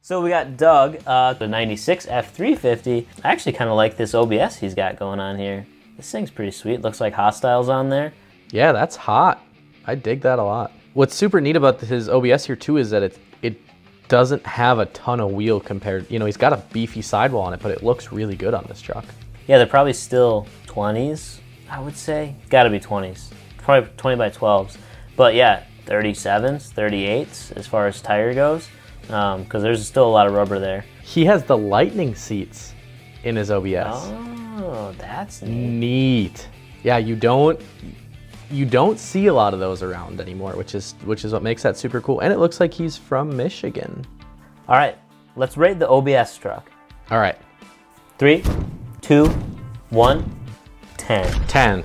So we got Doug, the 96 F350. I actually kind of like this OBS he's got going on here. This thing's pretty sweet. Looks like Hostile's on there. Yeah, that's hot. I dig that a lot. What's super neat about his OBS here too is that it doesn't have a ton of wheel compared, you know, he's got a beefy sidewall on it, but it looks really good on this truck. Yeah, they're probably still 20s, I would say. Gotta be 20s. Probably 20 by 12s. But yeah, 37s, 38s as far as tire goes, because there's still a lot of rubber there. He has the lightning seats in his OBS. Oh, that's neat. Neat. Yeah, you don't see a lot of those around anymore, which is what makes that super cool. And it looks like he's from Michigan. All right, let's rate the OBS truck. All right. 3, 2, 1, 10. 10.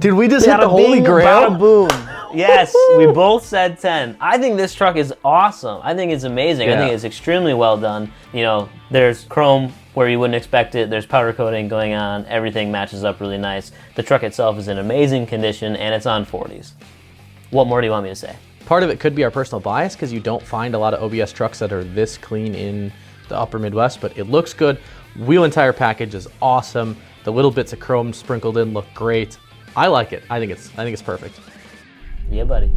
Did we just hit the holy grail? Bada boom. Yes, we both said 10. I think this truck is awesome. I think it's amazing. Yeah. I think it's extremely well done. You know, there's chrome where you wouldn't expect it. There's powder coating going on. Everything matches up really nice. The truck itself is in amazing condition, and it's on 40s. What more do you want me to say? Part of it could be our personal bias because you don't find a lot of OBS trucks that are this clean in the upper Midwest, but it looks good. Wheel and tire package is awesome. The little bits of chrome sprinkled in look great. I like it. I think it's perfect. Yeah, buddy.